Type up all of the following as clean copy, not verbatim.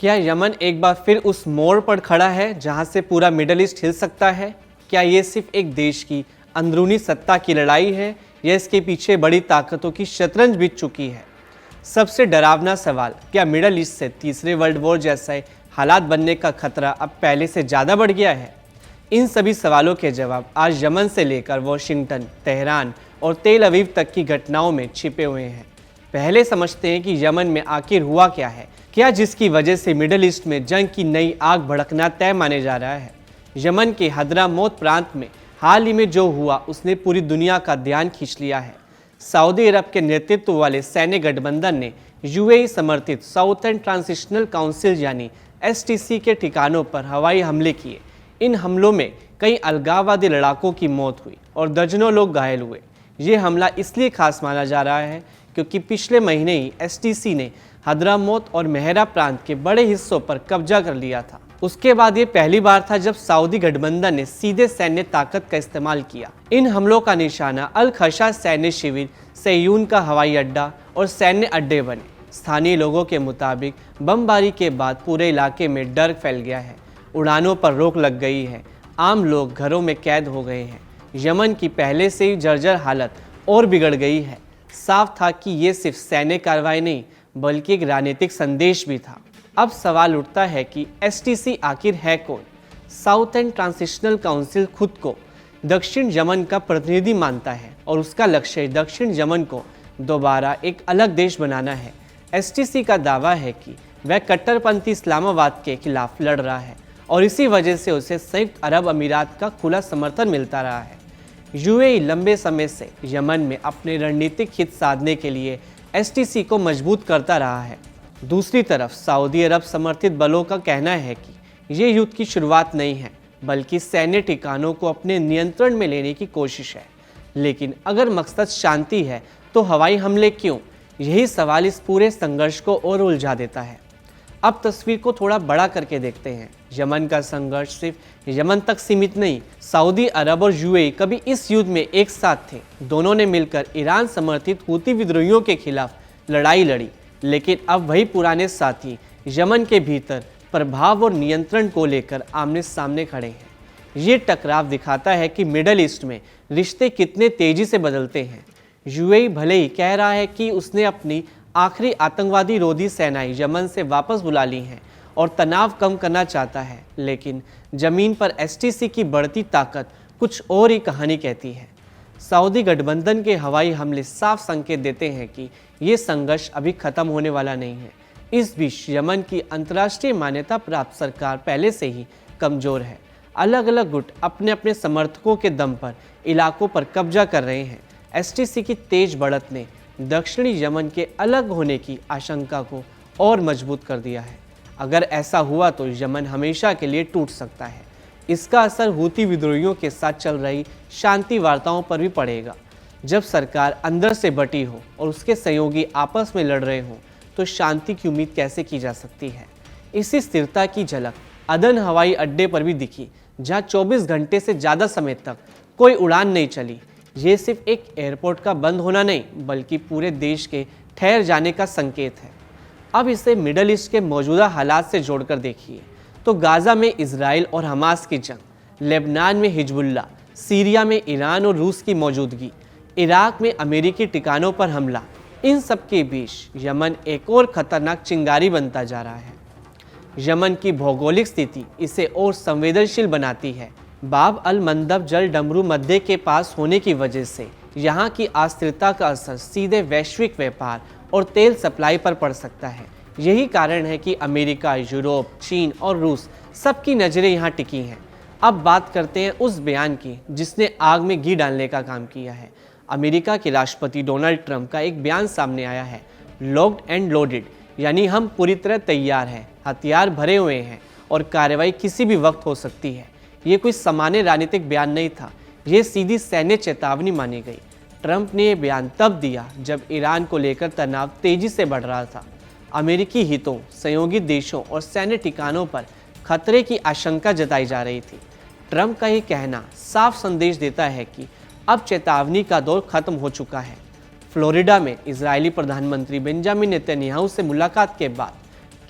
क्या यमन एक बार फिर उस मोड़ पर खड़ा है जहां से पूरा मिडल ईस्ट हिल सकता है? क्या ये सिर्फ एक देश की अंदरूनी सत्ता की लड़ाई है या इसके पीछे बड़ी ताकतों की शतरंज बीत चुकी है? सबसे डरावना सवाल, क्या मिडल ईस्ट से तीसरे वर्ल्ड वॉर जैसे हालात बनने का खतरा अब पहले से ज़्यादा बढ़ गया है? इन सभी सवालों के जवाब आज यमन से लेकर वॉशिंगटन, तेहरान और तेल अवीव तक की घटनाओं में छिपे हुए हैं। पहले समझते हैं कि यमन में आखिर हुआ क्या है, क्या जिसकी वजह से मिडल ईस्ट में जंग की नई आग भड़कना तय माने जा रहा है। यमन के हदरामौत प्रांत में हाल ही में जो हुआ उसने पूरी दुनिया का ध्यान खींच लिया है। सऊदी अरब के नेतृत्व वाले सैन्य गठबंधन ने यूएई समर्थित साउथर्न ट्रांजिशनल काउंसिल यानी एसटीसी के ठिकानों पर हवाई हमले किए। इन हमलों में कई अलगाववादी लड़ाकों की मौत हुई और दर्जनों लोग घायल हुए। ये हमला इसलिए खास माना जा रहा है क्योंकि पिछले महीने ही एसटीसी ने हदरामौत और मेहरा प्रांत के बड़े हिस्सों पर कब्जा कर लिया था। उसके बाद ये पहली बार था जब सऊदी गठबंधन ने सीधे सैन्य ताकत का इस्तेमाल किया। इन हमलों का निशाना अल खशा सैन्य शिविर, सेयून का हवाई अड्डा और सैन्य अड्डे बने। स्थानीय लोगों के मुताबिक बमबारी के बाद पूरे इलाके में डर फैल गया है, उड़ानों पर रोक लग गई है, आम लोग घरों में कैद हो गए हैं। यमन की पहले से ही जर्जर हालत और बिगड़ गई है। साफ था कि ये सिर्फ सैन्य कार्रवाई नहीं बल्कि एक राजनीतिक संदेश भी था। अब सवाल उठता है कि एसटीसी आखिर है कौन? साउथर्न ट्रांजिशनल काउंसिल खुद को दक्षिण यमन का प्रतिनिधि मानता है और उसका लक्ष्य दक्षिण यमन को दोबारा एक अलग देश बनाना है। एसटीसी का दावा है कि वह कट्टरपंथी इस्लामाबाद के खिलाफ लड़ रहा है और इसी वजह से उसे संयुक्त अरब अमीरात का खुला समर्थन मिलता रहा है। यूएई लंबे समय से यमन में अपने रणनीतिक हित साधने के लिए एसटीसी को मजबूत करता रहा है। दूसरी तरफ सऊदी अरब समर्थित बलों का कहना है कि ये युद्ध की शुरुआत नहीं है बल्कि सैन्य ठिकानों को अपने नियंत्रण में लेने की कोशिश है। लेकिन अगर मकसद शांति है तो हवाई हमले क्यों? यही सवाल इस पूरे संघर्ष को और उलझा देता है। अब तस्वीर को थोड़ा बड़ा करके देखते हैं। यमन का संघर्ष सिर्फ यमन तक सीमित नहीं। सऊदी अरब और यूएई कभी इस युद्ध में एक साथ थे। दोनों ने मिलकर ईरान समर्थित हूती विद्रोहियों के खिलाफ लड़ाई लड़ी। लेकिन अब वही पुराने साथी यमन के भीतर प्रभाव और नियंत्रण को लेकर आमने सामने खड़े हैं। ये टकराव दिखाता है कि मिडल ईस्ट में रिश्ते कितने तेजी से बदलते हैं। यूएई भले ही कह रहा है कि उसने अपनी आखिरी आतंकवादी रोधी सेनाएं यमन से वापस बुला ली हैं और तनाव कम करना चाहता है, लेकिन जमीन पर एसटीसी की बढ़ती ताकत कुछ और ही कहानी कहती है। सऊदी गठबंधन के हवाई हमले साफ संकेत देते हैं कि ये संघर्ष अभी खत्म होने वाला नहीं है। इस बीच यमन की अंतर्राष्ट्रीय मान्यता प्राप्त सरकार पहले से ही कमजोर है। अलग अलग गुट अपने अपने समर्थकों के दम पर इलाकों पर कब्जा कर रहे हैं। एसटीसी की तेज बढ़त ने दक्षिणी यमन के अलग होने की आशंका को और मजबूत कर दिया है। अगर ऐसा हुआ तो यमन हमेशा के लिए टूट सकता है। इसका असर हूती विद्रोहियों के साथ चल रही शांति वार्ताओं पर भी पड़ेगा। जब सरकार अंदर से बटी हो और उसके सहयोगी आपस में लड़ रहे हों तो शांति की उम्मीद कैसे की जा सकती है? इसी स्थिरता की झलक अदन हवाई अड्डे पर भी दिखी, जहां 24 घंटे से ज़्यादा समय तक कोई उड़ान नहीं चली। ये सिर्फ एक एयरपोर्ट का बंद होना नहीं बल्कि पूरे देश के ठहर जाने का संकेत है। अब इसे मिडल ईस्ट के मौजूदा हालात से जोड़कर देखिए तो गाज़ा में इजराइल और हमास की जंग, लेबनान में हिजबुल्लाह, सीरिया में ईरान और रूस की मौजूदगी, इराक में अमेरिकी ठिकानों पर हमला, इन सब के बीच यमन एक और खतरनाक चिंगारी बनता जा रहा है। यमन की भौगोलिक स्थिति इसे और संवेदनशील बनाती है। बाब अल मंदब जल डमरू मध्य के पास होने की वजह से यहाँ की अस्थिरता का असर सीधे वैश्विक व्यापार और तेल सप्लाई पर पड़ सकता है। यही कारण है कि अमेरिका, यूरोप, चीन और रूस सबकी नज़रें यहाँ टिकी हैं। अब बात करते हैं उस बयान की जिसने आग में घी डालने का काम किया है। अमेरिका के राष्ट्रपति डोनाल्ड ट्रंप का एक बयान सामने आया है, लॉक्ड एंड लोडेड, यानी हम पूरी तरह तैयार हैं, हथियार भरे हुए हैं और कार्रवाई किसी भी वक्त हो सकती है। ये कोई सामान्य राजनीतिक बयान नहीं था, ये सीधी सैन्य चेतावनी मानी गई। ट्रंप ने यह बयान तब दिया जब ईरान को लेकर तनाव तेजी से बढ़ रहा था। अमेरिकी हितों, सहयोगी देशों और सैन्य ठिकानों पर खतरे की आशंका जताई जा रही थी। ट्रंप का ये कहना साफ संदेश देता है कि अब चेतावनी का दौर खत्म हो चुका है। फ्लोरिडा में इजरायली प्रधानमंत्री बेंजामिन नेतन्याहू से मुलाकात के बाद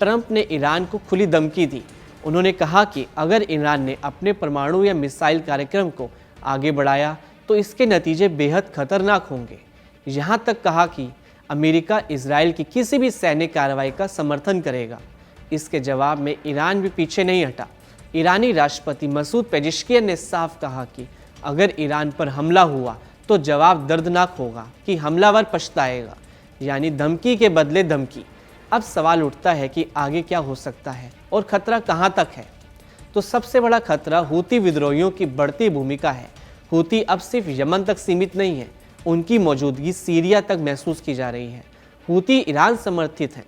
ट्रंप ने ईरान को खुली धमकी दी। उन्होंने कहा कि अगर ईरान ने अपने परमाणु या मिसाइल कार्यक्रम को आगे बढ़ाया तो इसके नतीजे बेहद खतरनाक होंगे। यहाँ तक कहा कि अमेरिका इजराइल की किसी भी सैन्य कार्रवाई का समर्थन करेगा। इसके जवाब में ईरान भी पीछे नहीं हटा। ईरानी राष्ट्रपति मसूद पेजेश्कियन ने साफ कहा कि अगर ईरान पर हमला हुआ तो जवाब दर्दनाक होगा कि हमलावर पछताएगा, यानी धमकी के बदले धमकी। अब सवाल उठता है कि आगे क्या हो सकता है और खतरा कहां तक है। तो सबसे बड़ा खतरा हूती विद्रोहियों की बढ़ती भूमिका है। हूती अब सिर्फ यमन तक सीमित नहीं है, उनकी मौजूदगी सीरिया तक महसूस की जा रही है। हूती ईरान समर्थित हैं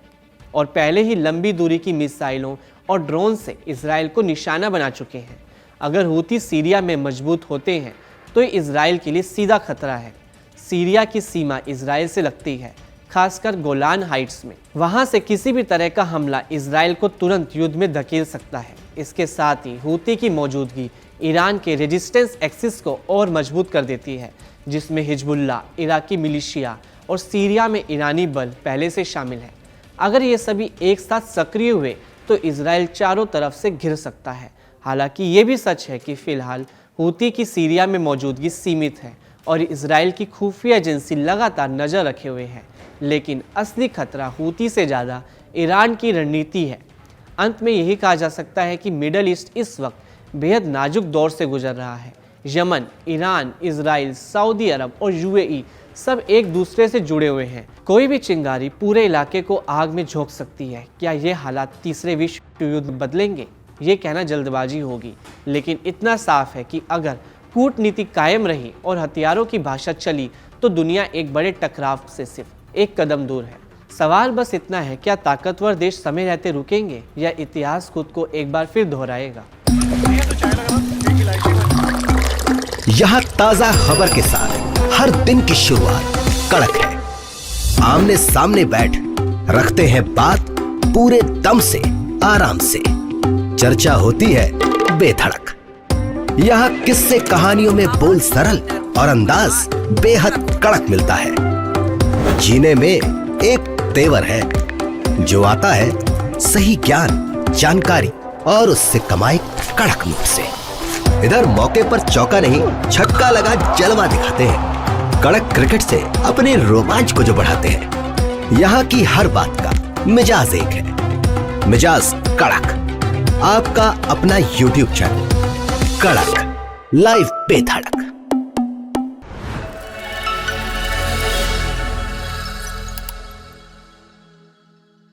और पहले ही लंबी दूरी की मिसाइलों और ड्रोन से इसराइल को निशाना बना चुके हैं। अगर हूती सीरिया में मजबूत होते हैं तो ये इसराइल के लिए सीधा खतरा है। सीरिया की सीमा इसराइल से लगती है, खासकर गोलान हाइट्स में। वहां से किसी भी तरह का हमला इसराइल को तुरंत युद्ध में धकेल सकता है। इसके साथ ही हूती की मौजूदगी ईरान के रेजिस्टेंस एक्सिस को और मजबूत कर देती है, जिसमें हिजबुल्ला, इराकी मिलिशिया और सीरिया में ईरानी बल पहले से शामिल है। अगर ये सभी एक साथ सक्रिय हुए तो इसराइल चारों तरफ से घिर सकता है। हालांकि ये भी सच है कि फिलहाल हूती की सीरिया में मौजूदगी सीमित है और इसराइल की खुफिया एजेंसी लगातार नज़र रखे हुए है, लेकिन असली खतरा हूती से ज़्यादा ईरान की रणनीति है। अंत में यही कहा जा सकता है कि मिडल ईस्ट इस वक्त बेहद नाजुक दौर से गुजर रहा है। यमन, ईरान, इसराइल, सऊदी अरब और यूएई सब एक दूसरे से जुड़े हुए हैं। कोई भी चिंगारी पूरे इलाके को आग में झोंक सकती है। क्या ये हालात तीसरे विश्व युद्ध में बदलेंगे? ये कहना जल्दबाजी होगी, लेकिन इतना साफ है कि अगर कूटनीति कायम रही और हथियारों की भाषा चली तो दुनिया एक बड़े टकराव से सिर्फ एक कदम दूर है। सवाल बस इतना है, क्या ताकतवर देश समय रहते रुकेंगे या इतिहास खुद को एक बार फिर दोहराएगा? यहाँ ताजा खबर के साथ हर दिन की शुरुआत कड़क है। आमने सामने बैठ रखते हैं बात पूरे दम से, आराम से। चर्चा होती है बेधड़क। यहाँ किस्से कहानियों में बोल सरल और अंदाज बेहद कड़क मिलता है। जीने में एक तेवर है जो आता है सही ज्ञान, जानकारी और उससे कमाई कड़क नोट से। इधर मौके पर चौका नहीं, छक्का लगा जलवा दिखाते हैं। कड़क क्रिकेट से अपने रोमांच को जो बढ़ाते हैं। यहाँ की हर बात का मिजाज एक है, मिजाज कड़क। आपका अपना YouTube चैनल कड़क, लाइव बेधड़क।